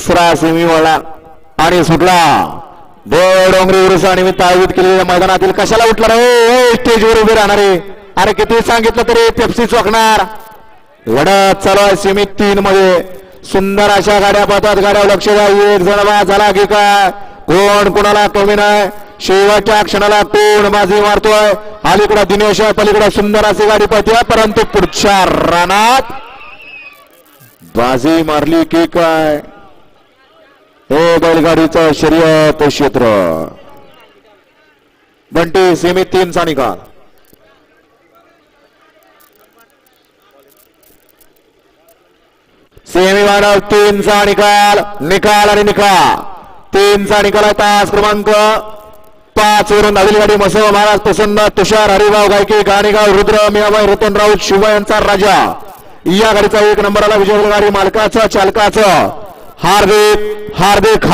तिसरा सेमी वळला आणि सुटला. देव डोंगरी उरुसा निमित्त आयोजित केलेल्या मैदानातील कशाला उठला रे स्टेजवर उभे राहणारे. अरे किती सांगितलं तरी पेप्सी चोकणार. लढत चालू आहे सेमी 3 मध्ये. सुंदर अशा गाड्या पाहतात. गाड्या लक्ष द्या. एक जण बा झाला की काय कोण कोणाला कमी नाही. शेवटच्या क्षणाला कोण बाजी मारतोय. अलीकडे दिनेश पलीकडे सुंदर अशी गाडी पाहते परंतु पुढच्या रानात बाजी मारली की काय. हे बैलगाडीचं शर्यत क्षेत्र. बंटी सेमी 3 चा निकाल. सेमी मानव 3 चा निकाल. निकाल आणि निकाल 3 चा निकाल आहे. तास क्रमांक 5 वरून धावलेली गाडी मसव महाराज प्रसन्न तुषार हरिभाऊ गायके गाणेगाव रुद्र मियाबाई रतन राऊत शिवा यांचा राजा. या गाडीचा 1 नंबरला विजय गाडी मालकाचं चालकाचं हार्दिक हार्दिक